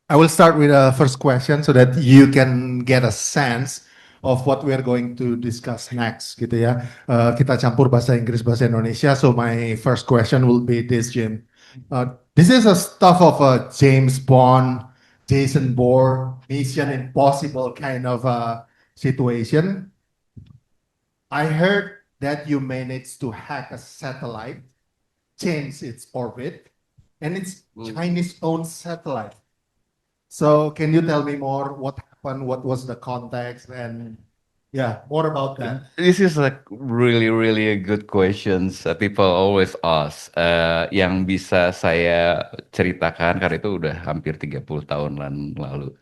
I will start with a first question so that you can get a sense of what we are going to discuss next, gitu ya. Kita campur bahasa Inggris, bahasa Indonesia. So my first question will be this, Jim. This is a stuff of a James Bond, Jason Bourne, Mission Impossible kind of situation. I heard that you managed to hack a satellite, change its orbit, and it's Chinese-owned satellite. So can you tell me more what happened? What was the context? And yeah, more about that. This is like really, really a good questions. People always ask. Yang bisa saya ceritakan karena itu udah hampir 30 tahun lalu.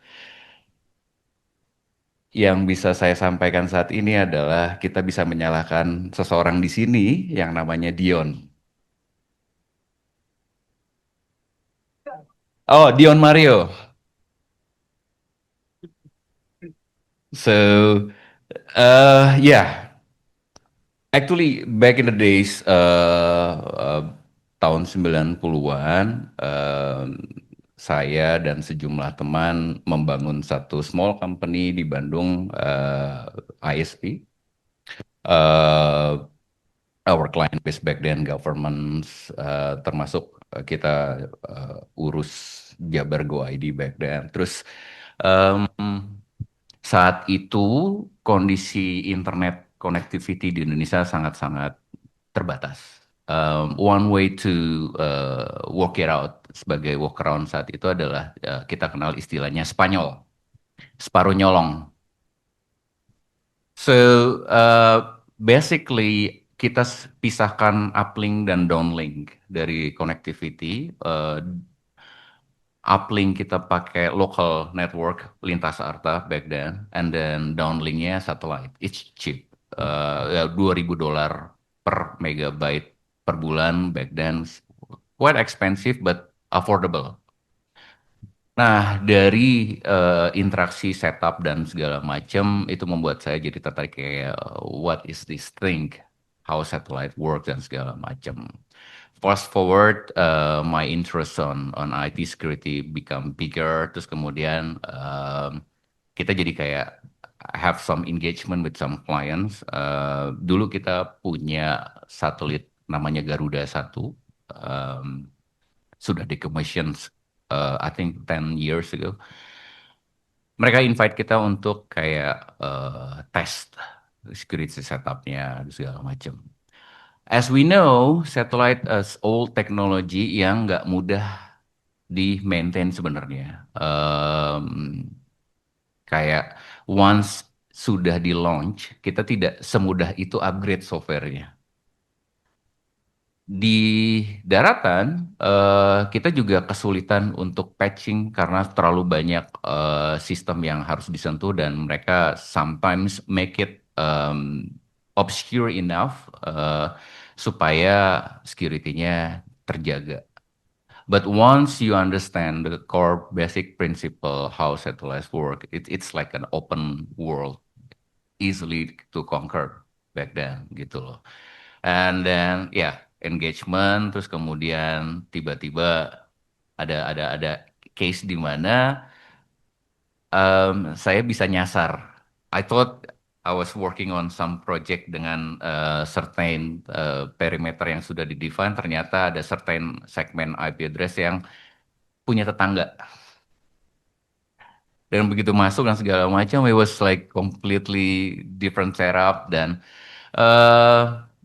Yang bisa saya sampaikan saat ini adalah kita bisa menyalahkan seseorang di sini yang namanya Dion. Oh, Dion Mario. So, yeah. Actually, back in the days, tahun 90-an, saya dan sejumlah teman membangun satu small company di Bandung, ISP. Uh, our client base back then governments, termasuk kita urus Jabar Go ID back then. Terus um, saat itu kondisi internet connectivity di Indonesia sangat-sangat terbatas. One way to work it out sebagai workaround saat itu adalah kita kenal istilahnya Spanyol, separuh nyolong. So basically kita pisahkan uplink dan downlink dari connectivity. Uplink kita pakai local network lintas arta back then, and then downlinknya satellite. It's cheap, ya $2.000 per megabyte per bulan back then. Quite expensive but affordable. Nah, dari interaksi setup dan segala macam itu membuat saya jadi tertarik kayak what is this thing, how satellite works dan segala macam. Fast forward, my interest on IT security become bigger. Terus kemudian kita jadi kayak have some engagement with some clients. Dulu kita punya satelit namanya Garuda 1. Sudah decommission I think 10 years ago. Mereka invite kita untuk kayak test security setupnya dan segala macam. As we know, satellite is old technology yang nggak mudah di maintain sebenarnya. Kayak once sudah di launch, kita tidak semudah itu upgrade softwarenya. Di daratan, kita juga kesulitan untuk patching karena terlalu banyak sistem yang harus disentuh dan mereka sometimes make it obscure enough supaya security-nya terjaga. But once you understand the core basic principle how satellites work, it's like an open world, easily to conquer back then gitu loh. And then engagement, terus kemudian tiba-tiba ada case di mana saya bisa nyasar. I thought I was working on some project dengan certain perimeter yang sudah di-define, ternyata ada certain segmen IP address yang punya tetangga. Dan begitu masuk dan segala macam, it was like completely different setup dan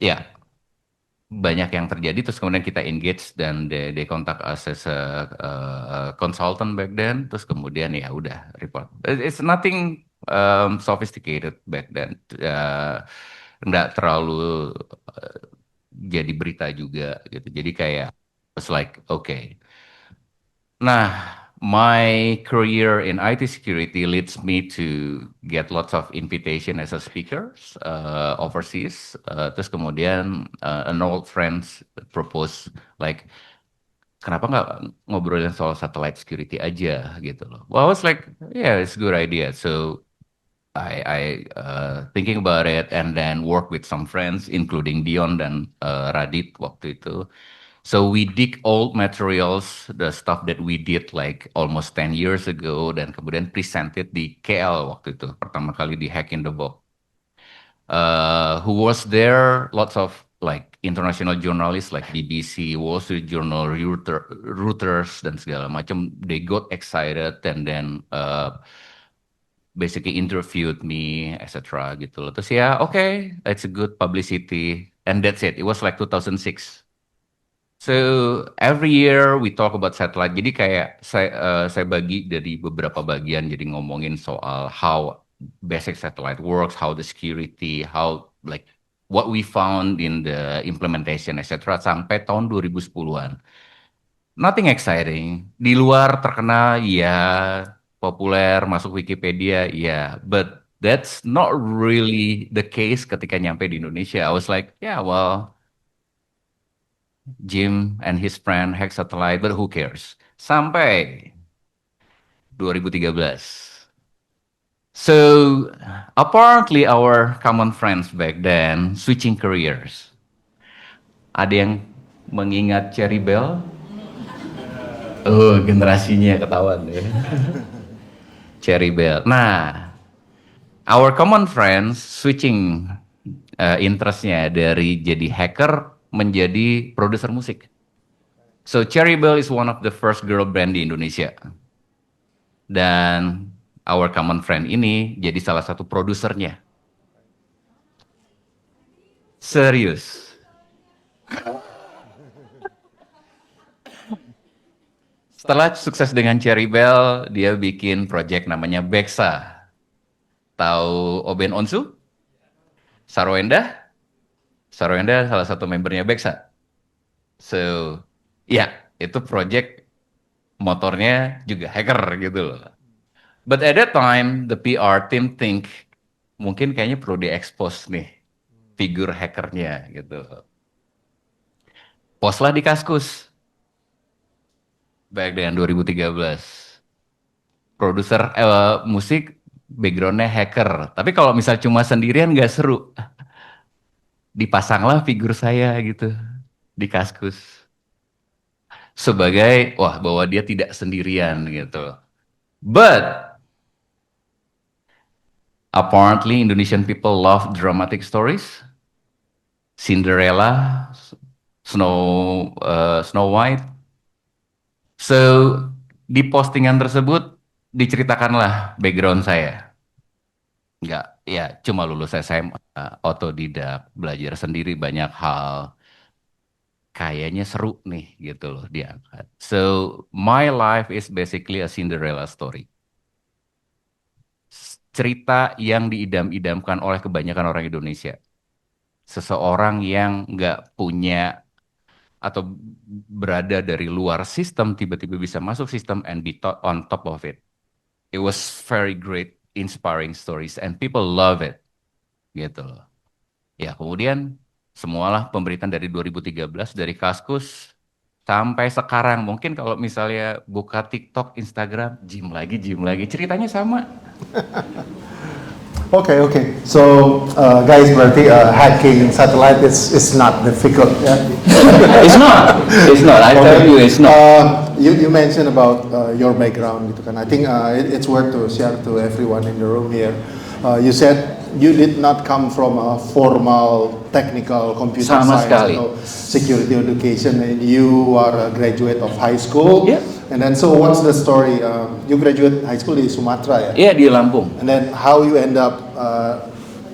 ya banyak yang terjadi. Terus kemudian kita engage dan they contact us as a consultant back then. Terus kemudian ya udah report. It's nothing sophisticated back then. Nggak terlalu jadi berita juga gitu. Jadi kayak it's like okay. Nah, my career in IT security leads me to get lots of invitation as a speaker overseas. Terus kemudian an old friends propose like, kenapa nggak ngobrolin soal satellite security aja gitu loh. Well, I was like, yeah, it's a good idea. So I thinking about it and then work with some friends, including Dion dan Radit waktu itu. So we dig old materials, the stuff that we did like almost 10 years ago, dan kemudian presented di KL waktu itu, pertama kali di Hack in the Box. Who was there? Lots of like international journalists like BBC, Wall Street Journal, Reuters, dan segala macam. They got excited and then basically interviewed me, etc. gitu loh. Terus ya, okay, it's a good publicity, and that's it. It was like 2006. So every year we talk about satellite. Jadi kayak saya bagi dari beberapa bagian. Jadi ngomongin soal how basic satellite works, how the security, how like what we found in the implementation, etc. Sampai tahun 2010-an. Nothing exciting. Di luar terkenal, ya, populer, masuk Wikipedia, ya. But that's not really the case ketika nyampe di Indonesia. I was like, yeah, well, Jim and his friend hack satellite, but who cares? Sampai 2013. So apparently our common friends back then switching careers. Ada yang mengingat Cherry Bell? Oh, generasinya ketahuan deh. Cherry Bell. Nah, our common friends switching interestnya dari jadi hacker menjadi produser musik. So Cherry Bell is one of the first girl band di Indonesia. Dan our common friend ini jadi salah satu produsernya. Serius. Setelah sukses dengan Cherry Bell, dia bikin project namanya Beksa. Tahu Oben Onsu? Sarwenda? Sarwenda salah satu membernya Beksa. So, ya, itu project motornya juga hacker gitu loh. But at that time, the PR team think mungkin kayaknya perlu diekspos nih figur hackernya gitu. Postlah di Kaskus. Baik dengan 2013. Produser musik backgroundnya hacker. Tapi kalau misal cuma sendirian nggak seru. Dipasanglah figur saya gitu di Kaskus. Sebagai, wah, bahwa dia tidak sendirian gitu. But apparently Indonesian people love dramatic stories. Cinderella, Snow White. So di postingan tersebut diceritakanlah background saya. Enggak, ya cuma lulus SMA, otodidak, belajar sendiri banyak hal. Kayaknya seru nih gitu loh diangkat. So my life is basically a Cinderella story. Cerita yang diidam-idamkan oleh kebanyakan orang Indonesia. Seseorang yang nggak punya atau berada dari luar sistem tiba-tiba bisa masuk sistem and be on top of it. It was very great, inspiring stories and people love it. Gitu loh. Ya, kemudian semualah pemberitaan dari 2013 dari Kaskus sampai sekarang. Mungkin kalau misalnya buka TikTok, Instagram, gym lagi, ceritanya sama. Okay. So, guys, berarti hacking satellite is not difficult, yeah? It's not. I tell you, it's not. You mentioned about your background, gitu kan? I think it's worth to share to everyone in the room here. You said you did not come from a formal technical computer Sama science sekali. or security education, and you are a graduate of high school. Yeah. And then, so what's the story? You graduate high school di Sumatera, ya? Iya, di Lampung. And then how you end up,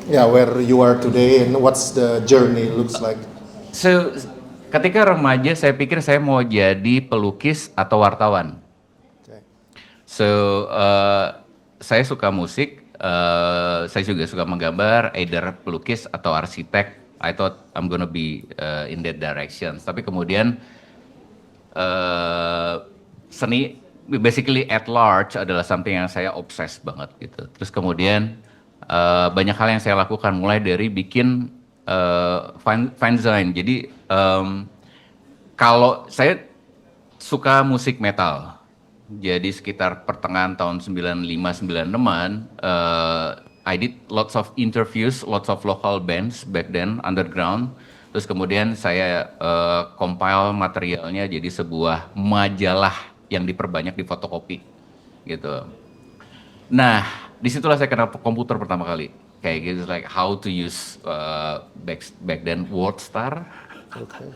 where you are today, and what's the journey looks like? So, ketika remaja saya pikir saya mau jadi pelukis atau wartawan. Okay. So, saya suka musik, saya juga suka menggambar, either pelukis atau arsitek. I thought I'm gonna be in that direction. Tapi kemudian seni basically at large adalah something yang saya obses banget gitu. Terus kemudian banyak hal yang saya lakukan mulai dari bikin fanzine. Jadi kalau saya suka musik metal. Jadi sekitar pertengahan tahun 95-96an I did lots of interviews, lots of local bands back then underground. Terus kemudian saya compile materialnya jadi sebuah majalah yang diperbanyak di fotokopi gitu. Nah, disitulah saya kenal komputer pertama kali. Kayak gitu, like how to use back then WordStar. Okay.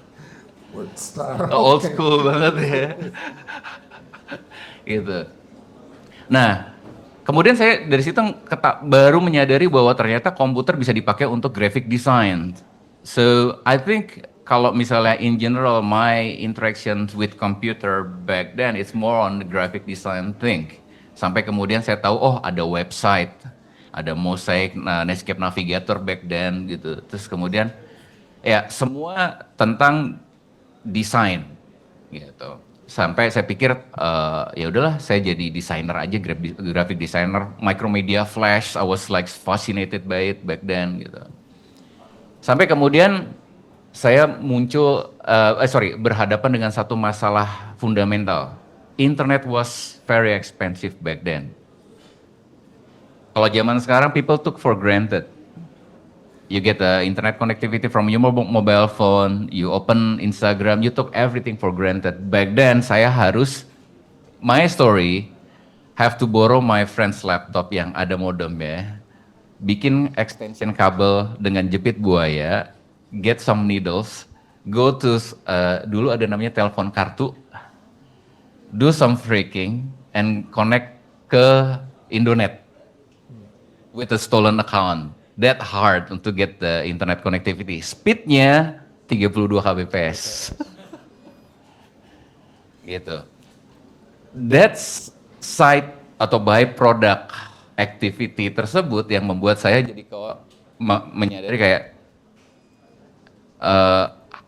WordStar. Old Okay. school banget ya. Gitu. Nah, kemudian saya dari situ baru menyadari bahwa ternyata komputer bisa dipakai untuk graphic design. So, I think kalau misalnya in general my interactions with computer back then it's more on the graphic design thing. Sampai kemudian saya tahu oh ada website, ada Mosaic, Netscape Navigator back then gitu. Terus kemudian ya semua tentang desain gitu. Sampai saya pikir ya udahlah saya jadi desainer aja, graphic designer, Micromedia Flash, I was like fascinated by it back then gitu. Sampai kemudian saya berhadapan dengan satu masalah fundamental. Internet was very expensive back then. Kalau zaman sekarang people took for granted. You get the internet connectivity from your mobile phone, you open Instagram, you took everything for granted. Back then saya harus, my story, have to borrow my friend's laptop yang ada modemnya, bikin extension kabel dengan jepit buaya, get some needles, go to, dulu ada namanya telepon kartu, do some freaking, and connect ke Indonet with a stolen account. That hard untuk get the internet connectivity. Speednya 32 kbps. Gitu. That's side atau byproduct activity tersebut yang membuat saya jadi menyadari kayak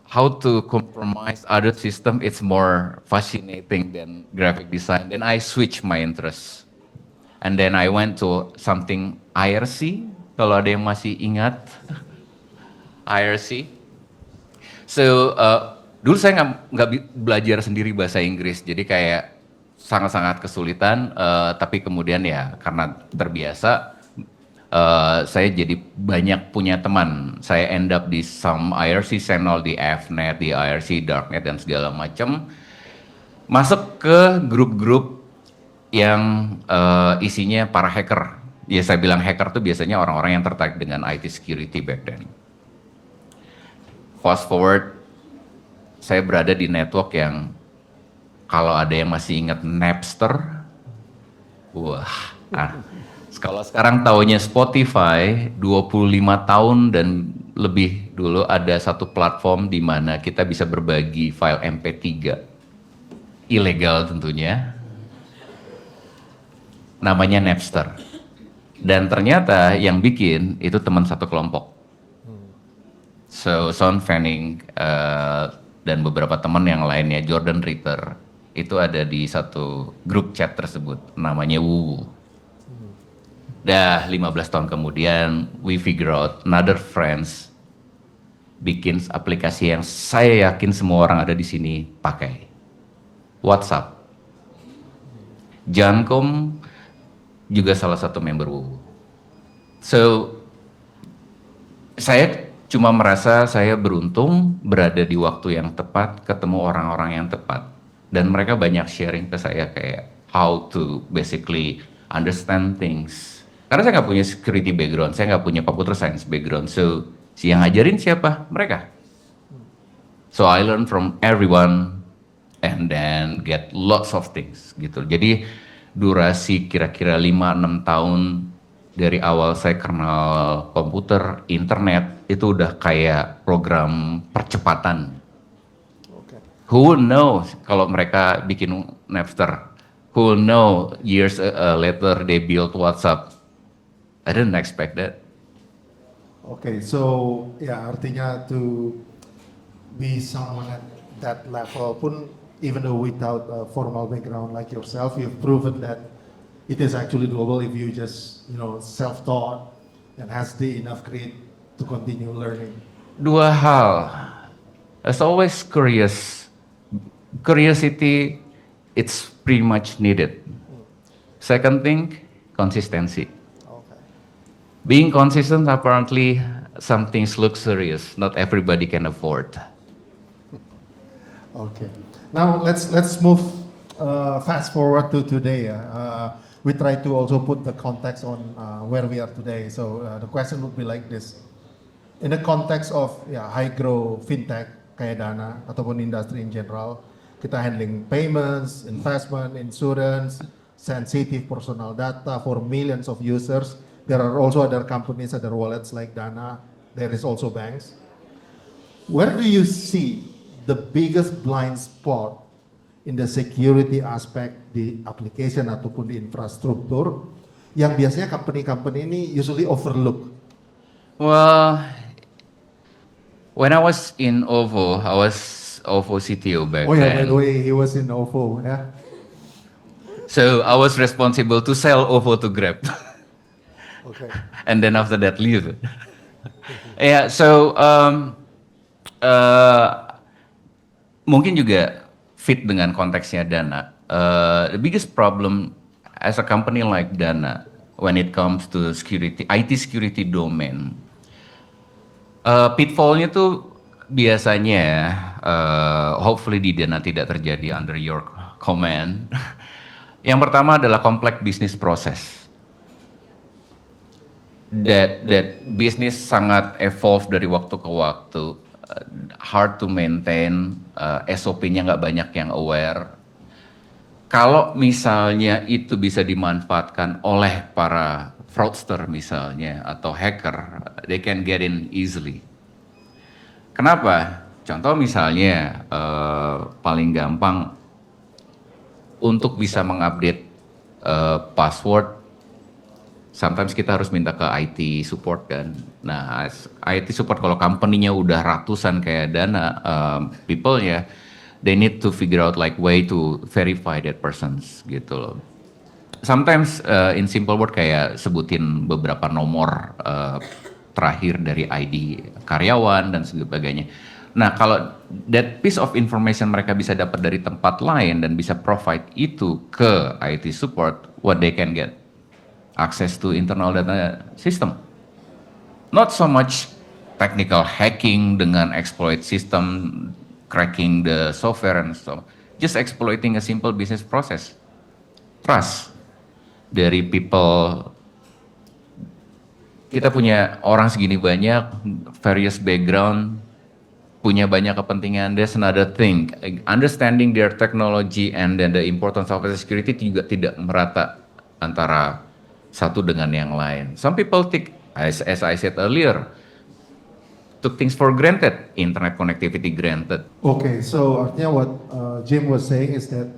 how to compromise other system, it's more fascinating than graphic design. Then I switch my interest. And then I went to something IRC, kalau ada yang masih ingat. IRC. So, dulu saya nggak belajar sendiri bahasa Inggris, jadi kayak sangat-sangat kesulitan, tapi kemudian ya karena terbiasa, saya jadi banyak punya teman. Saya end up di some IRC channel, di Fnet, di IRC, Darknet, dan segala macam. Masuk ke grup-grup yang isinya para hacker. Ya saya bilang hacker tuh biasanya orang-orang yang tertarik dengan IT security back then. Fast forward, saya berada di network yang kalau ada yang masih ingat Napster, wah, kalau sekarang taunya Spotify, 25 tahun dan lebih dulu ada satu platform di mana kita bisa berbagi file MP3, ilegal tentunya, namanya Napster. Dan ternyata yang bikin itu teman satu kelompok. So Sean Fanning dan beberapa teman yang lainnya, Jordan Ritter, itu ada di satu grup chat tersebut, namanya WuWu. Dah 15 tahun kemudian, we figure out another friends bikin aplikasi yang saya yakin semua orang ada di sini pakai. WhatsApp. Jankom juga salah satu member WuWu. So, saya cuma merasa saya beruntung berada di waktu yang tepat, ketemu orang-orang yang tepat. Dan mereka banyak sharing ke saya kayak how to basically understand things. Karena saya nggak punya security background, saya nggak punya computer science background. So, yang ngajarin siapa? Mereka. So, I learn from everyone and then get lots of things gitu. Jadi, durasi kira-kira 5-6 tahun dari awal saya kenal komputer, internet, itu udah kayak program percepatan. Okay. Who knows kalau mereka bikin Napster? Who know years later they build WhatsApp? I didn't expect that. Okay, so ya artinya to be someone at that level pun, even though without a formal background like yourself, you've proven that it is actually doable if you just, self-taught and has the enough grit to continue learning. Dua hal. As always curious. Curiosity, it's pretty much needed. Second thing, consistency. Okay. Being consistent apparently some things luxurious, not everybody can afford. Okay. Now let's move fast forward to today. We try to also put the context on where we are today. So the question would be like this: in the context of high growth fintech kayak Dana ataupun industri in general, kita handling payments, investment, insurance, sensitive personal data for millions of users. There are also other companies, other wallets like Dana. There is also banks. Where do you see the biggest blind spot in the security aspect di application ataupun di infrastruktur yang biasanya company-company ini usually overlook? Well, when I was in OVO, I was OVO CTO back Oh yeah, by then. the way, he was in OVO, yeah. So I was responsible to sell OVO to Grab. Okay. And then after that leave. Yeah, so mungkin juga fit dengan konteksnya Dana. The biggest problem as a company like Dana when it comes to security, IT security domain, pitfallnya tuh biasanya, hopefully di Dana tidak terjadi under your command. Yang pertama adalah complex business process. That business sangat evolve dari waktu ke waktu, hard to maintain, SOP-nya nggak banyak yang aware. Kalau misalnya itu bisa dimanfaatkan oleh para fraudster misalnya atau hacker, they can get in easily. Kenapa? Contoh misalnya paling gampang untuk bisa mengupdate password. Sometimes kita harus minta ke IT support kan. Nah, IT support kalau company-nya udah ratusan kayak Dana, people-nya, they need to figure out like way to verify that persons gitu loh. Sometimes in simple word kayak sebutin beberapa nomor terakhir dari ID karyawan dan sebagainya. Nah, kalau that piece of information mereka bisa dapat dari tempat lain dan bisa provide itu ke IT support, what they can get? Access to internal data system. Not so much technical hacking dengan exploit system, cracking the software and so. Just exploiting a simple business process. Trust dari people. Kita punya orang segini banyak, various background, punya banyak kepentingan. There's another thing. Understanding their technology and then the importance of security juga tidak merata antara satu dengan yang lain. Some people take, as I said earlier, took things for granted, internet connectivity granted. Okay, so artinya what Jim was saying is that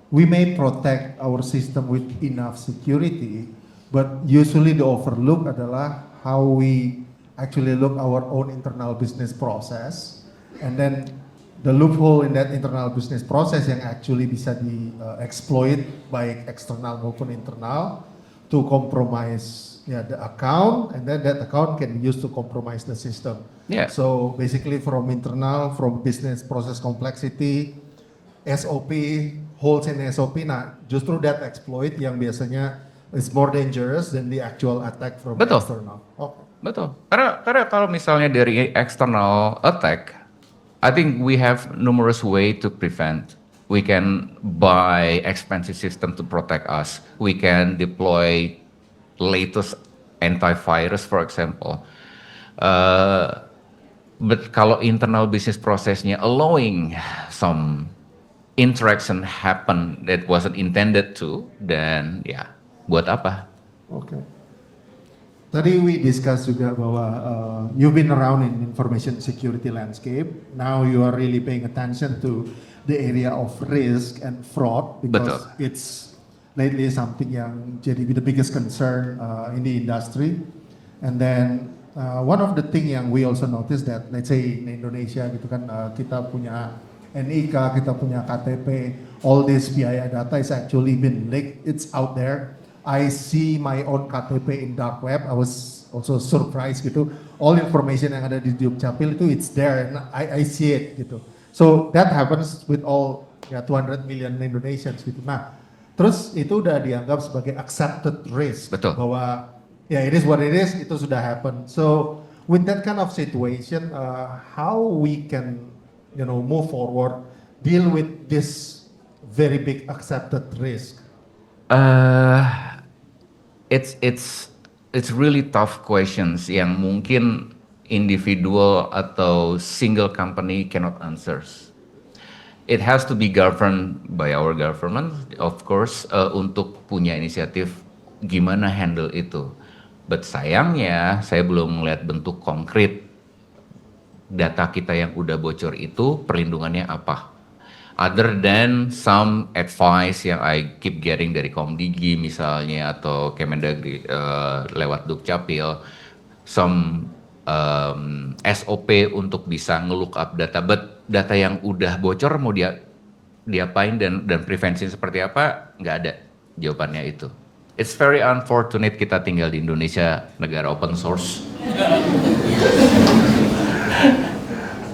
we may protect our system with enough security, but usually the overlook adalah how we actually look our own internal business process, and then the loophole in that internal business process yang actually bisa di exploit baik eksternal maupun internal to compromise the account, and then that account can be used to compromise the system. Yeah. So basically from internal, from business process complexity, SOP, holes in SOP, nah justru that exploit yang biasanya is more dangerous than the actual attack from Betul. external. Okay. Betul. Karena kalau misalnya dari external attack, I think we have numerous way to prevent. We can buy expensive system to protect us. We can deploy latest antivirus, for example. But kalau internal business processnya allowing some interaction happen that wasn't intended to, then ya buat apa? Okay. Tadi we discuss juga bahwa you've been around in information security landscape. Now you are really paying attention to the area of risk and fraud because Betul. it's lately something yang jadi the biggest concern in the industry. And then one of the thing yang we also notice that let's say in Indonesia gitu kan kita punya NIK, kita punya KTP, all this biaya data is actually been leaked. It's out there. I see my own KTP in dark web. I was also surprised gitu. All information yang ada di Dukcapil itu it's there and I see it gitu. So that happens with all 200 million Indonesians gitu. Nah, terus itu udah dianggap sebagai accepted risk. Betul. Bahwa it is what it is, itu sudah happen. So with that kind of situation, how we can, move forward, deal with this very big accepted risk? Uh, it's really tough questions yang mungkin individual atau single company cannot answers. It has to be governed by our government, of course, untuk punya inisiatif gimana handle itu. But sayangnya, saya belum melihat bentuk konkret data kita yang udah bocor itu perlindungannya apa. Other than some advice yang I keep getting dari Komdigi misalnya atau Kemendagri lewat Dukcapil, some SOP untuk bisa nge-look up data, but data yang udah bocor mau diapain dan prevensi seperti apa, nggak ada jawabannya itu. It's very unfortunate kita tinggal di Indonesia, negara open source.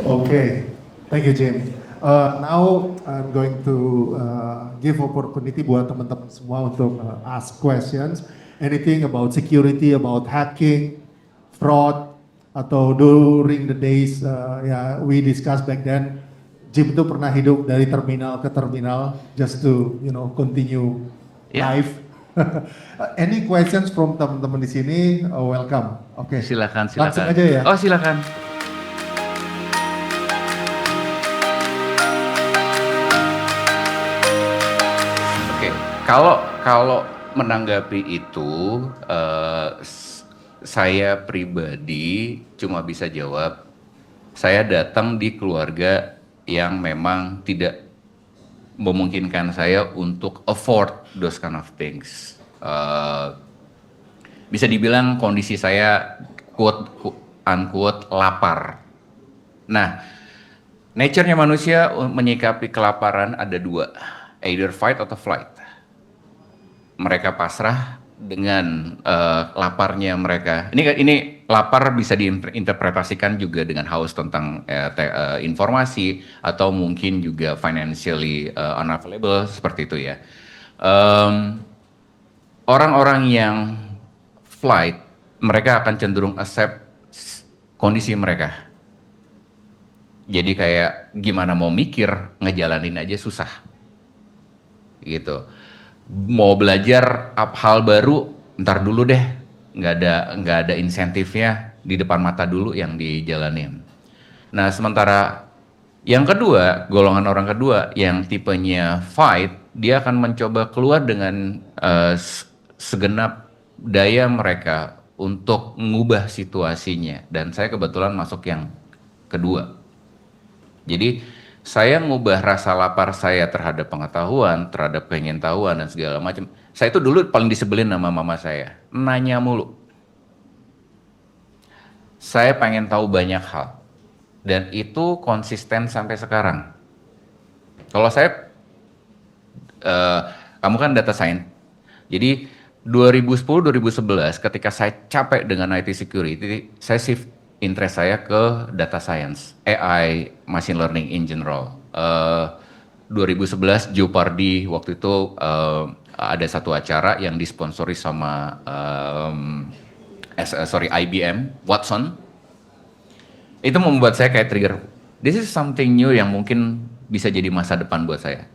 Okay, thank you, Jim. Now I'm going to give opportunity buat teman-teman semua untuk ask questions. Anything about security, about hacking, fraud, atau during the days we discussed back then, Jim itu pernah hidup dari terminal ke terminal just to continue life. Any questions from teman-teman di sini? Welcome. Oke. Silakan. Langsung aja ya. Oh, silakan. Oke, kalau menanggapi itu, saya pribadi cuma bisa jawab, saya datang di keluarga yang memang tidak memungkinkan saya untuk afford those kind of things. Bisa dibilang kondisi saya quote unquote lapar. Nah, nature-nya manusia menyikapi kelaparan ada dua, either fight atau flight. Mereka pasrah dengan laparnya mereka. Ini lapar bisa diinterpretasikan juga dengan haus tentang informasi atau mungkin juga financially unavailable seperti itu ya. Orang-orang yang flight, mereka akan cenderung accept kondisi mereka. Jadi kayak gimana mau mikir, ngejalanin aja susah. Gitu. Mau belajar hal baru, ntar dulu deh, nggak ada insentifnya di depan mata dulu yang dijalanin. Nah sementara yang kedua, golongan orang kedua yang tipenya fight, dia akan mencoba keluar dengan segenap daya mereka untuk mengubah situasinya. Dan saya kebetulan masuk yang kedua. Jadi saya ngubah rasa lapar saya terhadap pengetahuan, terhadap pengen tahuan dan segala macam. Saya itu dulu paling disebelin sama mama saya, nanya mulu. Saya pengen tahu banyak hal dan itu konsisten sampai sekarang. Kalau saya, kamu kan data science, jadi 2010-2011 ketika saya capek dengan IT security, saya shift interest saya ke data science, AI, machine learning in general. 2011 Jeopardy waktu itu ada satu acara yang disponsori sama IBM, Watson. Itu membuat saya kayak trigger, this is something new yang mungkin bisa jadi masa depan buat saya.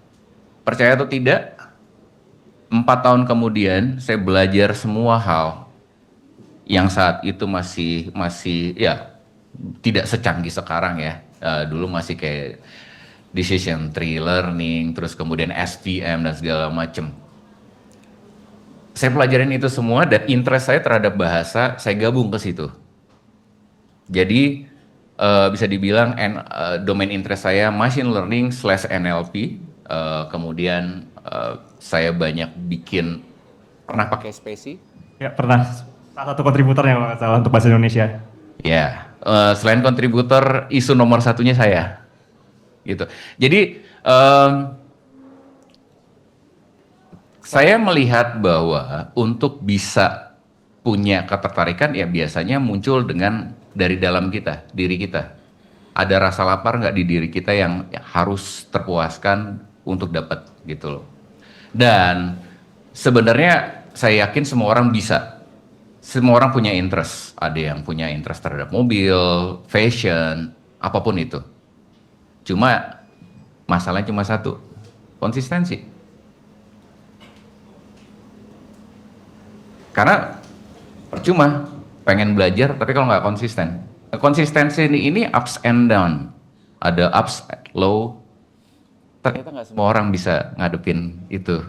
Percaya atau tidak, 4 tahun kemudian saya belajar semua hal yang saat itu masih ya tidak secanggih sekarang ya. Dulu masih kayak decision tree learning, terus kemudian SVM dan segala macam. Saya pelajarin itu semua dan interest saya terhadap bahasa saya gabung ke situ. Jadi bisa dibilang domain interest saya machine learning / NLP. Kemudian saya banyak bikin, pernah pakai Spacey? Ya pernah. Salah satu kontributornya kalau nggak salah untuk bahasa Indonesia. Ya, selain kontributor, isu nomor satunya saya, gitu. Jadi saya melihat bahwa untuk bisa punya ketertarikan ya biasanya muncul dari dalam kita, diri kita. Ada rasa lapar nggak di diri kita yang harus terpuaskan untuk dapat gitu loh. Dan sebenarnya saya yakin semua orang bisa. semua orang punya interest. Ada yang punya interest terhadap mobil, fashion, apapun itu. Cuma masalahnya cuma satu, konsistensi. Karena percuma pengen belajar tapi kalau nggak konsisten. Konsistensi ini ups and down. Ada ups, low. Ternyata nggak semua orang bisa ngadepin itu.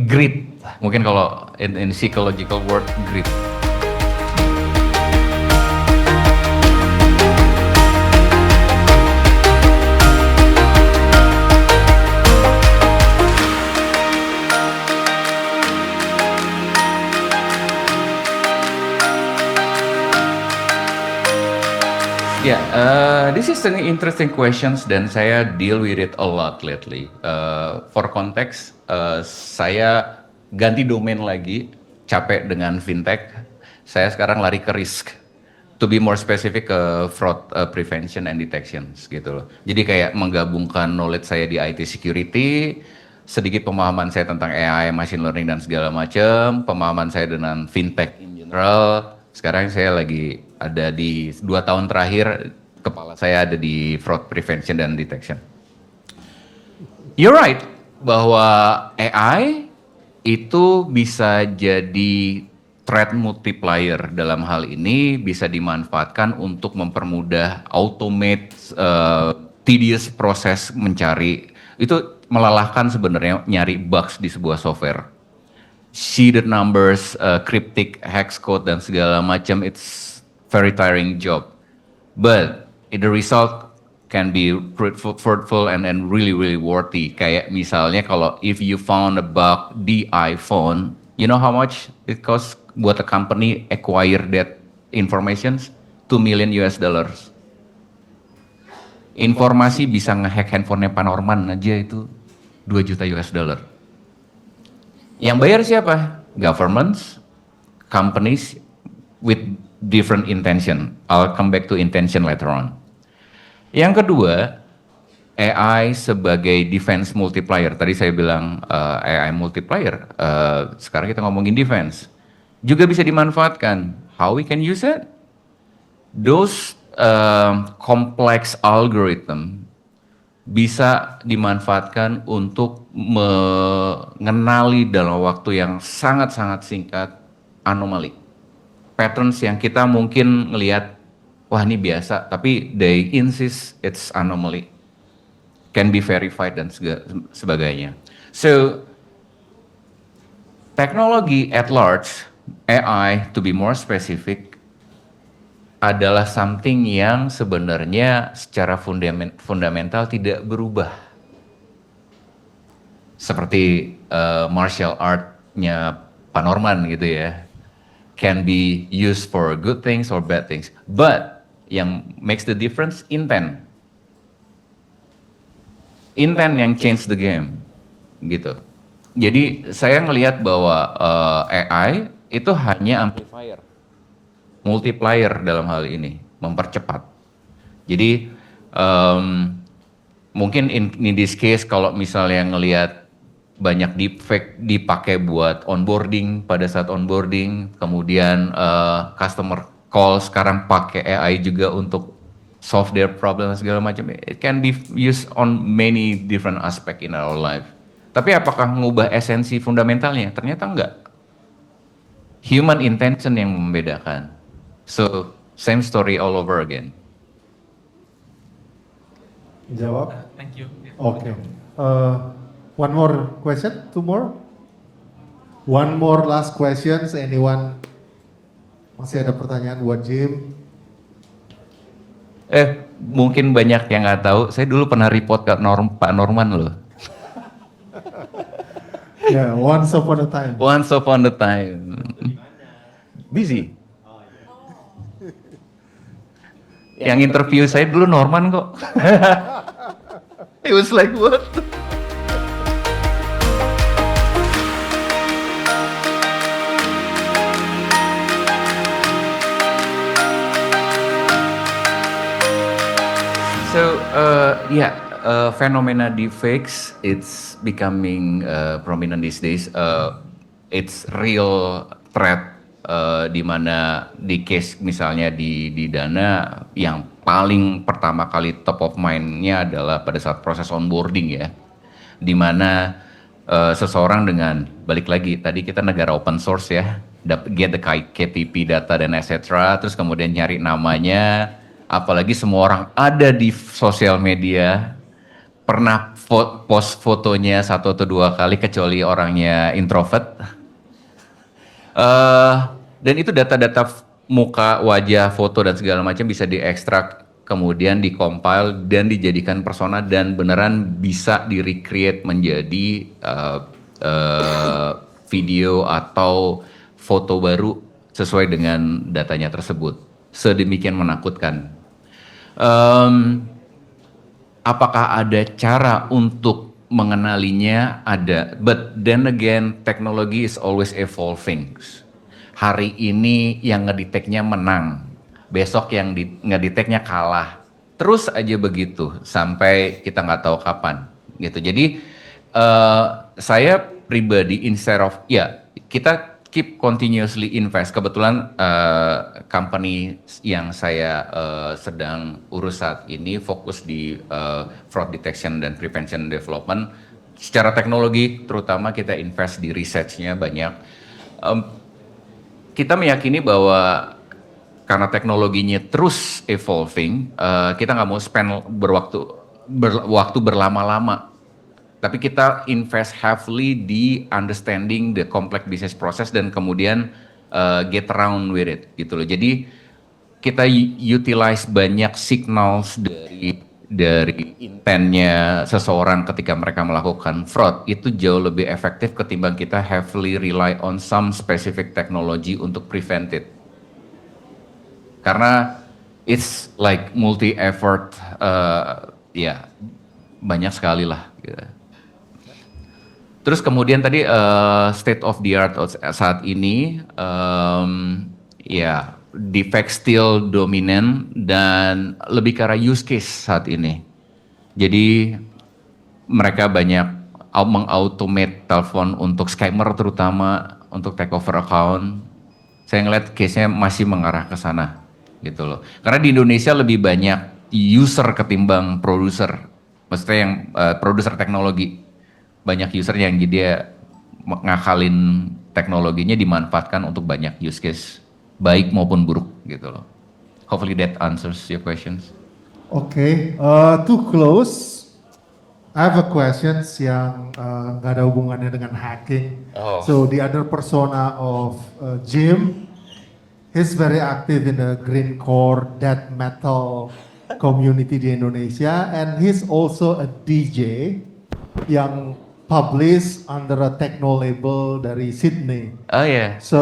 Grit, mungkin kalau in psychological word, grit. This is an interesting questions dan saya deal with it a lot lately. For context, saya ganti domain lagi, capek dengan fintech. Saya sekarang lari ke risk. To be more specific ke fraud prevention and detections gitu loh. Jadi kayak menggabungkan knowledge saya di IT security, sedikit pemahaman saya tentang AI, machine learning dan segala macam, pemahaman saya dengan fintech in general. Sekarang saya lagi ada di 2 tahun terakhir, kepala saya ada di fraud prevention dan detection. You're right, bahwa AI itu bisa jadi threat multiplier dalam hal ini, bisa dimanfaatkan untuk mempermudah automate tedious proses mencari. Itu melelahkan sebenarnya nyari bugs di sebuah software. Seeded numbers, cryptic hex code dan segala macam, it's very tiring job. But the result can be fruitful and really worthy. Kayak misalnya kalau if you found a bug di iPhone, you know how much it costs buat a company acquire that informations? $2 million. Informasi bisa ngehack handphonenya Pak Norman aja itu $2 juta. Yang bayar siapa? Governments, companies with different intention. I'll come back to intention later on. Yang kedua, AI sebagai defense multiplier. Tadi saya bilang AI multiplier, sekarang kita ngomongin defense. Juga bisa dimanfaatkan. How we can use it? Those complex algorithm bisa dimanfaatkan untuk mengenali dalam waktu yang sangat-sangat singkat anomali. Patterns yang kita mungkin ngelihat, wah ini biasa, tapi they insist it's anomaly. Can be verified dan sebagainya. So, teknologi at large, AI to be more specific, adalah something yang sebenarnya secara fundamental tidak berubah. Seperti martial art-nya Pak Norman gitu ya. Can be used for good things or bad things. But yang makes the difference, intent. Intent yang change the game, gitu. Jadi saya ngelihat bahwa AI itu hanya amplifier, multiplier dalam hal ini, mempercepat. Jadi mungkin in this case kalau misalnya ngelihat banyak deepfake dipakai buat onboarding, pada saat onboarding, kemudian customer call sekarang pakai AI juga untuk solve their problem segala macam. It can be used on many different aspect in our life. Tapi apakah mengubah esensi fundamentalnya? Ternyata enggak. Human intention yang membedakan. So, same story all over again. Jawab? Thank you. Okay. One more question? Two more? One more last questions. Anyone? Masih ada pertanyaan buat Jim? Mungkin banyak yang nggak tahu. Saya dulu pernah report ke Pak Norman loh. Yeah, once upon a time. Once upon a time. Busy. Yang interview saya dulu Norman kok. It was like what? So fenomena deepfakes, it's becoming prominent these days. it's real threat, di mana di case misalnya di Dana yang paling pertama kali top of mind-nya adalah pada saat proses onboarding ya, di mana seseorang dengan balik lagi tadi kita negara open source ya, get the KTP data dan etc. Terus kemudian nyari namanya, apalagi semua orang ada di sosial media, pernah post fotonya 1 atau 2 kali kecuali orangnya introvert. Dan itu data-data muka, wajah, foto dan segala macam bisa diekstrak, kemudian dikompil dan dijadikan persona dan beneran bisa di-recreate menjadi video atau foto baru sesuai dengan datanya tersebut. Sedemikian menakutkan. Apakah ada cara untuk mengenalinya? Ada, but then again technology is always evolving. Hari ini yang ngedeteknya menang, besok yang ngedeteknya kalah, terus aja begitu sampai kita nggak tahu kapan gitu. Jadi saya pribadi instead of kita keep continuously invest. Kebetulan company yang saya sedang urus saat ini fokus di fraud detection dan prevention development. Secara teknologi terutama kita invest di research-nya banyak. Kita meyakini bahwa karena teknologinya terus evolving, kita nggak mau spend waktu berlama-lama. Tapi kita invest heavily di understanding the complex business process dan kemudian get around with it gitu loh. Jadi kita utilize banyak signals dari intentnya seseorang ketika mereka melakukan fraud, itu jauh lebih efektif ketimbang kita heavily rely on some specific technology untuk prevent it. Karena it's like multi effort, banyak sekali lah gitu. Terus kemudian tadi state of the art saat ini, defect still dominan dan lebih ke arah use case saat ini. Jadi mereka banyak meng-automate telepon untuk scammer terutama untuk take over account. Saya ngeliat case-nya masih mengarah ke sana gitu loh. Karena di Indonesia lebih banyak user ketimbang produser. Maksudnya yang produser teknologi. Banyak user yang dia ngakalin teknologinya dimanfaatkan untuk banyak use case, baik maupun buruk gitu loh. Hopefully that answers your questions. Okay, to close, I have a questions yang nggak ada hubungannya dengan hacking. Oh. So the other persona of Jim, he's very active in the green core death metal community di Indonesia, and he's also a DJ yang publish under a techno label dari Sydney. Oh ya. So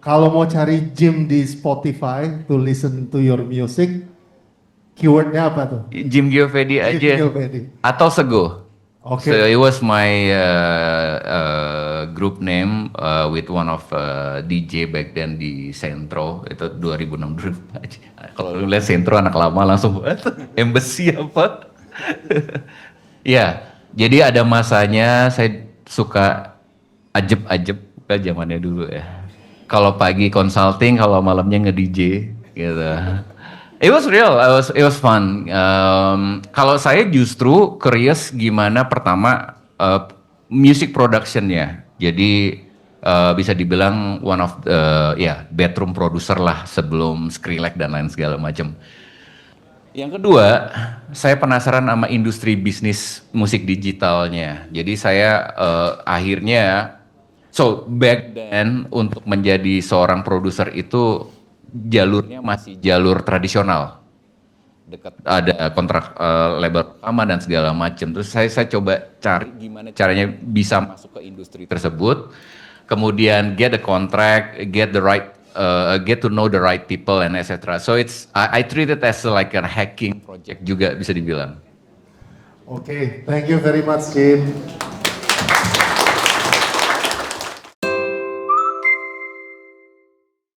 kalau mau cari Jim di Spotify to listen to your music, keywordnya apa tuh? Jim Giovedi aja. Jim Giovedi. Atau Sego. Okay. So it was my group name with one of DJ back then di Sentro, itu 2006 aja. Kalau lu lihat Sentro anak lama langsung embassy apa? Ya, jadi ada masanya saya suka ajeb-ajeb zamannya dulu ya. Kalau pagi consulting, kalau malamnya nge-DJ gitu. It was real, it was fun. Kalau saya justru curious gimana pertama music productionnya. Jadi bisa dibilang one of bedroom producer lah sebelum Skrillex dan lain segala macam. Yang kedua, saya penasaran sama industri bisnis musik digitalnya. Jadi saya akhirnya, so back then untuk menjadi seorang produser itu jalurnya masih jalur tradisional, dekat ada kontrak label rekaman dan segala macam. Terus saya coba cari gimana caranya bisa masuk ke industri tersebut, kemudian get the contract, get to know the right people and etc. So I treat it as like a hacking project juga bisa dibilang. Okay, thank you very much, Jim.